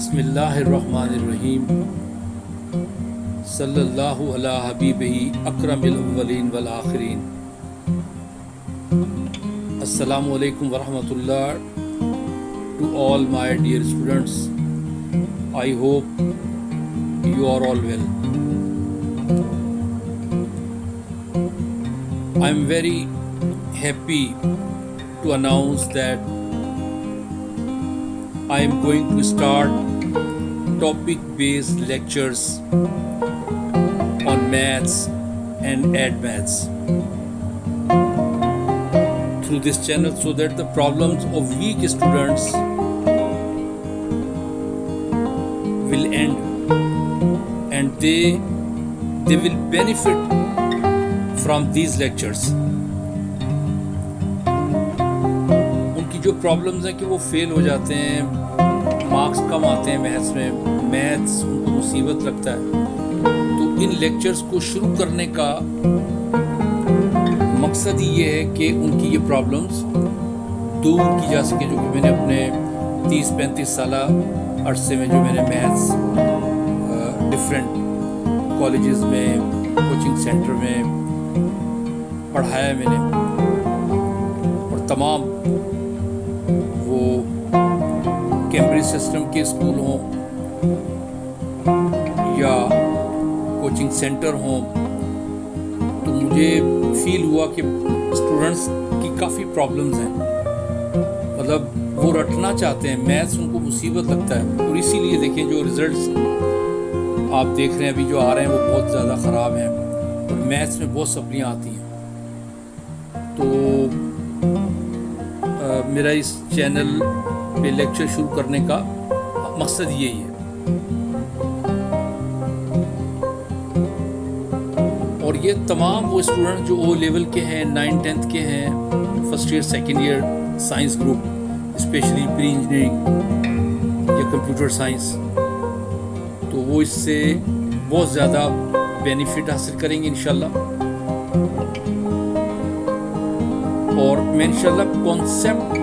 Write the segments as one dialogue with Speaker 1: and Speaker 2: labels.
Speaker 1: بسم اللہ الرحمن الرحیم صلی اللہ علی حبیبہ اکرم الاولین والآخرین. السلام علیکم ورحمۃ اللہ to all my dear students. I hope you are all well. I am very happy to announce that I am going to start topic-based lectures on maths and maths through this channel, so that the problems of weak students will end and they will benefit from these lectures. جو problems ہیں کہ وہ فیل ہو جاتے ہیں, marks کم آتے ہیں maths میں, maths ان کو مصیبت لگتا ہے, تو ان لیکچرز کو شروع کرنے کا مقصد ہی یہ ہے کہ ان کی یہ پرابلمز دور کی جا سکے, جو کہ میں نے اپنے 30-35 سالہ عرصے میں جو میں نے میتھس ڈفرینٹ کالجز میں, کوچنگ سینٹر میں پڑھایا ہے میں نے, اور تمام کیمبرج سسٹم کے اسکول ہوں یا کوچنگ سینٹر ہوں, تو مجھے فیل ہوا کہ اسٹوڈنٹس کی کافی پرابلمز ہیں. مطلب وہ رٹنا چاہتے ہیں, میتھس ان کو مصیبت لگتا ہے, اور اسی لیے دیکھیں جو ریزلٹس آپ دیکھ رہے ہیں ابھی جو آ رہے ہیں وہ بہت زیادہ خراب ہیں, اور میتھس میں بہت سپلیاں آتی ہیں. تو میرا اس چینل پہ لیکچر شروع کرنے کا مقصد یہی ہے. اور یہ تمام وہ اسٹوڈنٹ جو او لیول کے ہیں, 9th-10th کے ہیں, first year second year science group, especially pre engineering یا کمپیوٹر سائنس, تو وہ اس سے بہت زیادہ بینیفٹ حاصل کریں گے انشاءاللہ. اور میں انشاءاللہ کانسیپٹ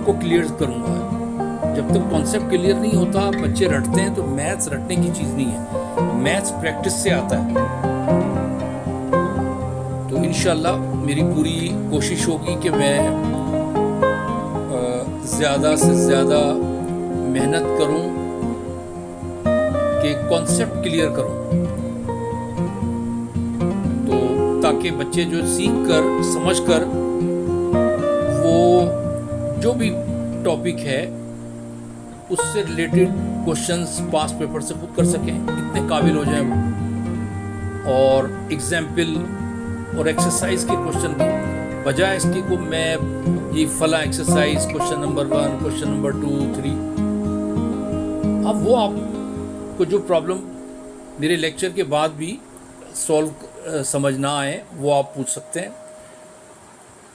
Speaker 1: کو کلیئر کروں گا. جب تک کانسیپٹ کلیئر نہیں ہوتا, بچے رٹتے ہیں, تو میتھس رٹنے کی چیز نہیں ہے, میتھس پریکٹس سے آتا ہے. تو انشاءاللہ میری پوری کوشش ہوگی کہ میں زیادہ سے زیادہ محنت کروں کہ کانسیپٹ کلیئر کروں, تو تاکہ بچے جو سیکھ کر سمجھ کر وہ جو بھی ٹاپک ہے اس سے ریلیٹڈ کوشچنس پاس پیپر سے خود کر سکیں, اتنے قابل ہو جائیں وہ. اور ایگزامپل اور ایکسرسائز کے کوشچن بھی, بجائے اس کی کو میں یہ فلاں exercise question number 1, question number 2, 3, اب وہ آپ کو جو پرابلم میرے لیکچر کے بعد بھی سولو سمجھ نہ آئے وہ آپ پوچھ سکتے ہیں.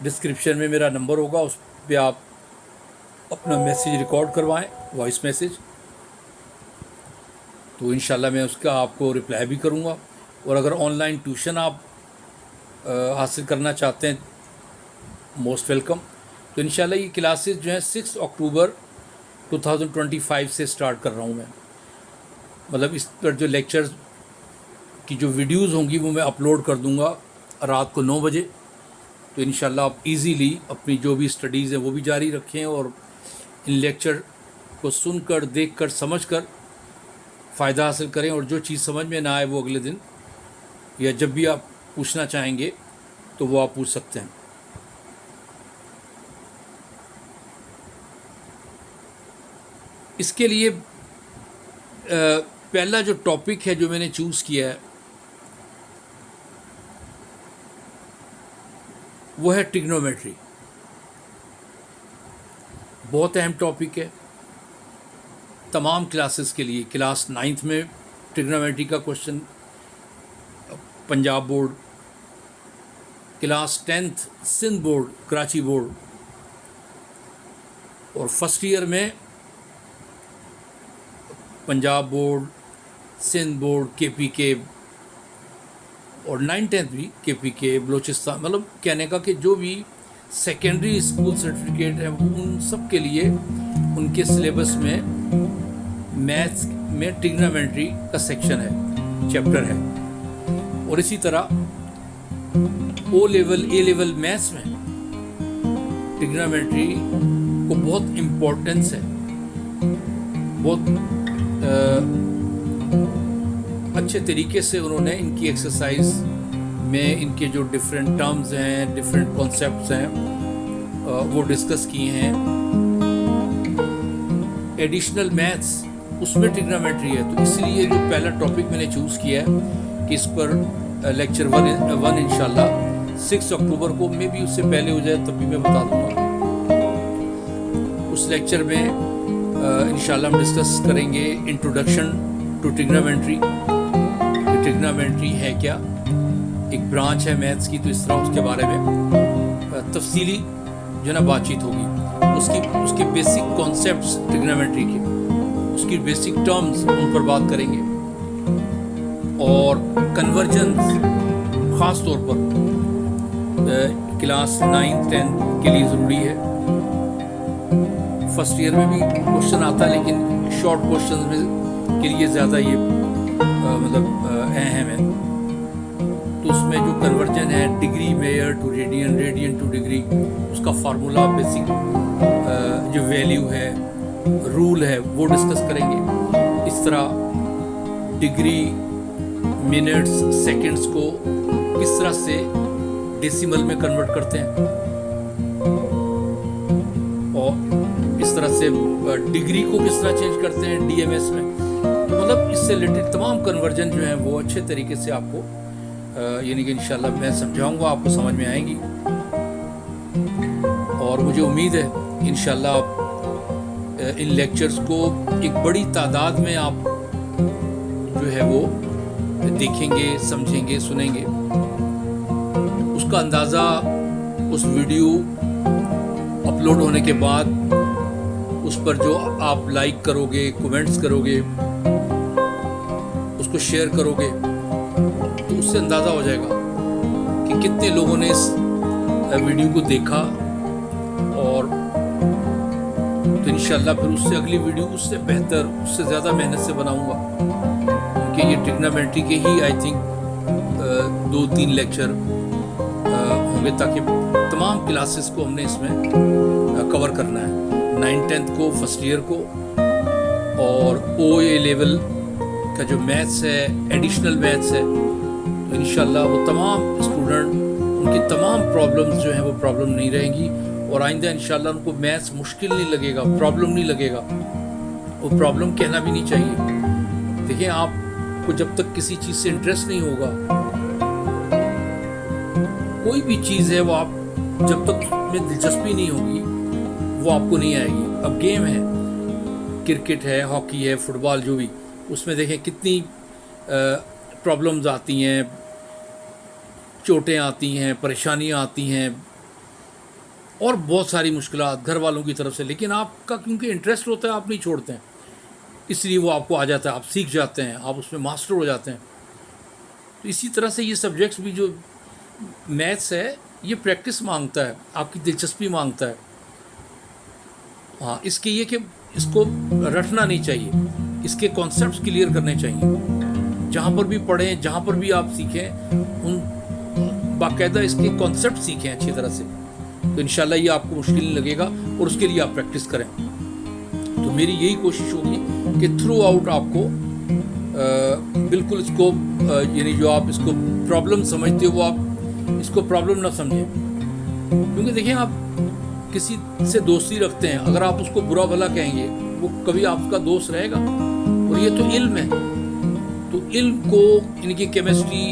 Speaker 1: ڈسکرپشن میں میرا نمبر ہوگا, اس پہ آپ اپنا میسیج ریکارڈ کروائیں, وائس میسیج, تو انشاءاللہ میں اس کا آپ کو رپلائی بھی کروں گا. اور اگر آن لائن ٹیوشن آپ حاصل کرنا چاہتے ہیں, موسٹ ویلکم. تو انشاءاللہ یہ کلاسز جو ہیں 6 اکتوبر 2025 سے سٹارٹ کر رہا ہوں میں. مطلب اس پر جو لیکچرز کی جو ویڈیوز ہوں گی وہ میں اپلوڈ کر دوں گا رات کو 9 بجے. تو انشاءاللہ آپ ایزیلی اپنی جو بھی اسٹڈیز ہیں وہ بھی جاری رکھیں, اور ان لیکچر کو سن کر, دیکھ کر, سمجھ کر فائدہ حاصل کریں. اور جو چیز سمجھ میں نہ آئے وہ اگلے دن یا جب بھی آپ پوچھنا چاہیں گے تو وہ آپ پوچھ سکتے ہیں. اس کے لیے پہلا جو ٹاپک ہے جو میں نے چوز کیا ہے وہ ہے ٹریگنومیٹری. بہت اہم ٹاپک ہے تمام کلاسز کے لیے. کلاس 9th میں ٹریگنومیٹری کا question Punjab board, class 10th Sindh board, Karachi board, اور فرسٹ ایئر میں Punjab board, Sindh board, KPK, اور 9th-10th بھی KPK, بلوچستان. مطلب کہنے کا کہ جو بھی سیکنڈری اسکول سرٹیفکیٹ ہے ان سب کے لیے ان کے سلیبس میں मैथ्स में ट्रिग्नोमेट्री का सेक्शन है, चैप्टर है। और इसी तरह ए लेवल मैथ्स में ट्रिग्नोमेट्री को बहुत इम्पोर्टेंस है, बहुत अच्छे तरीके से उन्होंने इनकी एक्सरसाइज में इनके जो डिफरेंट टर्म्स हैं, डिफरेंट कॉन्सेप्ट्स हैं, वो डिस्कस किए हैं। एडिशनल मैथ्स उसमें ट्रिग्नोमेट्री है, तो इसलिए जो पहला टॉपिक मैंने चूज़ किया है कि इस पर लेक्चर वन इंशाल्लाह 6 अक्टूबर को, मे भी उससे पहले हो जाए तब भी मैं बता दूंगा। उस लेक्चर में इंशाल्लाह हम डिस्कस करेंगे इंट्रोडक्शन टू ट्रिग्नोमेट्री। ट्रिग्नोमेट्री है क्या, एक ब्रांच है मैथ्स की, तो इस तरह उसके बारे में तफसीली जो ना बातचीत होगी। उसके बेसिक कॉन्सेप्ट्स ट्रिग्नोमेट्री के, उसकी बेसिक टर्म्स उन पर बात करेंगे। और कन्वर्जेंस ख़ास तौर पर क्लास 9th 10th के लिए ज़रूरी है। फर्स्ट ईयर में भी क्वेश्चन आता है, लेकिन शॉर्ट क्वेश्चन में के लिए ज़्यादा ये मतलब अहम है। तो उसमें जो कन्वर्जन है, degree measure to radian, radian to degree, उसका फार्मूला, बेसिक जो वैल्यू है, रूल है, वो डिस्कस करेंगे। इस तरह डिग्री, मिनट्स, सेकंड्स को किस तरह से डेसिमल में कन्वर्ट करते हैं, और इस तरह से डिग्री को किस तरह चेंज करते हैं DMS में। तो मतलब इससे रिलेटेड तमाम कन्वर्जन जो हैं वो अच्छे तरीके से आपको यानी कि इंशाल्लाह मैं समझाऊंगा, आपको समझ में आएंगी। और मुझे उम्मीद है इंशाल्लाह आप इन लेक्चर्स को एक बड़ी तादाद में आप जो है वो देखेंगे, समझेंगे, सुनेंगे। उसका अंदाज़ा उस वीडियो अपलोड होने के बाद उस पर जो आप लाइक करोगे, कमेंट्स करोगे, उसको शेयर करोगे, तो उससे अंदाज़ा हो जाएगा कि कितने लोगों ने इस वीडियो को देखा। और तो इंशाल्लाह फिर उससे अगली वीडियो उससे बेहतर, उससे ज़्यादा मेहनत से बनाऊंगा, क्योंकि ये ट्रिग्नोमेट्री के ही आई थिंक 2-3 लेक्चर होंगे, ताकि तमाम क्लासेस को हमने इसमें कवर करना है। 9th 10th को, फर्स्ट ईयर को, और OA लेवल का जो मैथ्स है, एडिशनल मैथ्स है, तो इंशाल्लाह वो तमाम स्टूडेंट, उनकी तमाम प्रॉब्लम्स जो हैं वो प्रॉब्लम नहीं रहेंगी। और आइंदा इंशाल्लाह उनको मैथ्स मुश्किल नहीं लगेगा, प्रॉब्लम नहीं लगेगा। वो प्रॉब्लम कहना भी नहीं चाहिए। देखिए, आपको जब तक किसी चीज़ से इंटरेस्ट नहीं होगा, कोई भी चीज़ है वो आप जब तक में दिलचस्पी नहीं होगी वो आपको नहीं आएगी। अब गेम है, क्रिकेट है, हॉकी है, फुटबॉल, जो भी, उसमें देखें कितनी प्रॉब्लम्स आती हैं, चोटें आती हैं, परेशानियां आती हैं, और बहुत सारी मुश्किलात घर वालों की तरफ से। लेकिन आपका क्योंकि इंटरेस्ट होता है, आप नहीं छोड़ते हैं, इसलिए वो आपको आ जाता है, आप सीख जाते हैं, आप उसमें मास्टर हो जाते हैं। तो इसी तरह से ये सब्जेक्ट्स भी, जो मैथ्स है, ये प्रैक्टिस मांगता है, आपकी दिलचस्पी मांगता है। हाँ, इसके ये कि इसको रटना नहीं चाहिए, इसके कॉन्सेप्ट्स क्लियर करने चाहिए। जहाँ पर भी पढ़ें, जहाँ पर भी आप सीखें, उन बाकायदा इसके कॉन्सेप्ट सीखें अच्छी तरह से, तो इंशाल्लाह ये आपको मुश्किल नहीं लगेगा, और उसके लिए आप प्रैक्टिस करें। तो मेरी यही कोशिश होगी कि थ्रू आउट आपको बिल्कुल इसको यानी जो आप इसको प्रॉब्लम समझते हो, वो आप इसको प्रॉब्लम ना समझें। क्योंकि देखिए, आप किसी से दोस्ती रखते हैं, अगर आप उसको बुरा भला कहेंगे, वो कभी आपका दोस्त रहेगा? और ये तो इल्म है, तो इल्म को इनकी केमिस्ट्री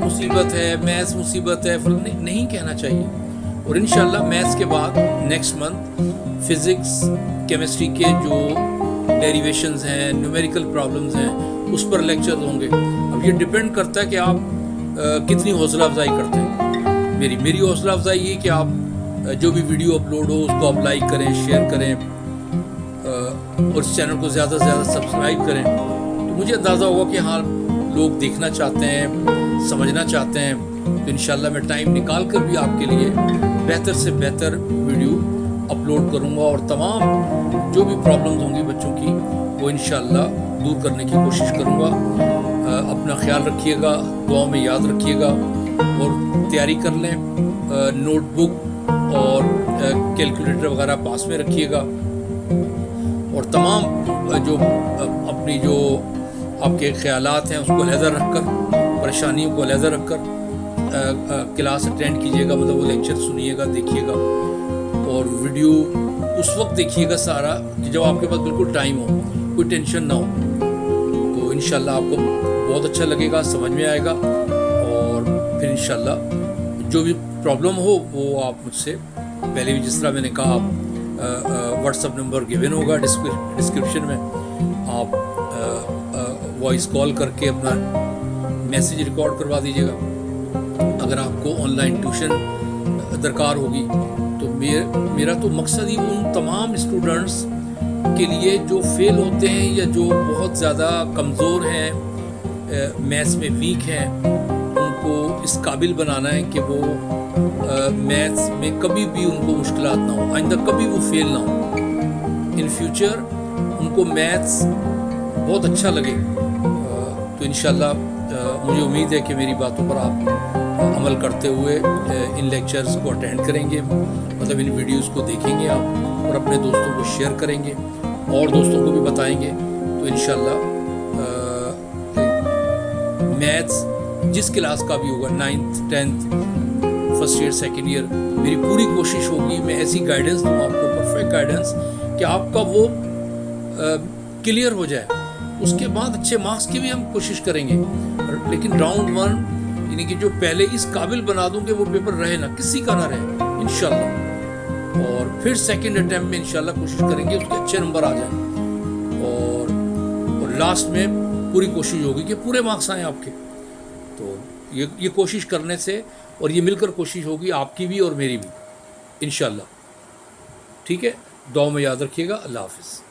Speaker 1: मुसीबत है, मैथ्स मुसीबत है, नहीं कहना चाहिए। और इंशाल्लाह मैथ्स के बाद नेक्स्ट मंथ फिज़िक्स, केमिस्ट्री के जो डेरिवेशंस हैं, न्यूमेरिकल प्रॉब्लम्स हैं, उस पर लेक्चर्स होंगे। अब ये डिपेंड करता है कि आप कितनी हौसला अफजाई करते हैं। मेरी हौसला अफजाई ये कि आप जो भी वीडियो अपलोड हो उसको आप लाइक करें, शेयर करें, और इस चैनल को ज़्यादा से ज़्यादा सब्सक्राइब करें। तो मुझे अंदाज़ा होगा कि हाँ, लोग देखना चाहते हैं, समझना चाहते हैं। तो इंशाल्लाह मैं टाइम निकाल कर भी आपके लिए बेहतर से बेहतर वीडियो अपलोड करूँगा और तमाम जो भी प्रॉब्लम्स होंगी बच्चों की वो इंशाअल्लाह दूर करने की कोशिश करूँगा। अपना ख्याल रखिएगा, दुआ में याद रखिएगा और तैयारी कर लें। नोटबुक और कैलकुलेटर वगैरह पास में रखिएगा और तमाम जो अपनी जो आपके ख्यालात हैं उसको अलहदा रखकर, परेशानियों को अलहदा रखकर क्लास अटेंड कीजिएगा, मतलब वो लेक्चर सुनिएगा, देखिएगा और वीडियो उस वक्त देखिएगा सारा कि जब आपके पास बिल्कुल टाइम हो, कोई टेंशन ना हो, तो इंशाल्लाह आपको बहुत अच्छा लगेगा, समझ में आएगा और फिर इंशाल्लाह जो भी प्रॉब्लम हो वो आप मुझसे पहले भी जिस तरह मैंने कहा आप व्हाट्सअप नंबर गिवन होगा डिस्क्रिप्शन में, आप वॉइस कॉल करके अपना मैसेज रिकॉर्ड करवा दीजिएगा। अगर आपको ऑनलाइन ट्यूशन दरकार होगी तो मेरा तो मकसद ही उन तमाम स्टूडेंट्स के लिए जो फेल होते हैं या जो बहुत ज़्यादा कमज़ोर हैं, मैथ्स में वीक हैं, उनको इस काबिल बनाना है कि वो मैथ्स में कभी भी उनको मुश्किलात ना हो, आइंदा कभी वो फेल ना हो, इन फ्यूचर उनको मैथ्स बहुत अच्छा लगे। तो इंशाल्लाह मुझे उम्मीद है कि मेरी बातों पर आप अमल करते हुए इन लेक्चर्स को अटेंड करेंगे, मतलब इन वीडियोस को देखेंगे आप और अपने दोस्तों को शेयर करेंगे और दोस्तों को भी बताएंगे। तो इंशाल्लाह मैथ्स जिस क्लास का भी होगा, 9th 10th first year second year, मेरी पूरी कोशिश होगी मैं ऐसी गाइडेंस दूँ आपको, परफेक्ट गाइडेंस, कि आपका वो क्लियर हो जाए। उसके बाद अच्छे मार्क्स की भी हम कोशिश करेंगे, लेकिन राउंड 1 यानी कि जो पहले इस काबिल बना दूं कि वो पेपर रहे ना, किसी का ना रहे इंशाल्लाह, और फिर सेकंड अटेम्प्ट में इंशाल्लाह कोशिश करेंगे उसके अच्छे नंबर आ जाएं और लास्ट में पूरी कोशिश होगी कि पूरे मार्क्स आएँ आपके। तो ये कोशिश करने से और ये मिलकर कोशिश होगी आपकी भी और मेरी भी इंशाल्लाह। ठीक है, दुआ में याद रखिएगा। अल्लाह हाफिज़।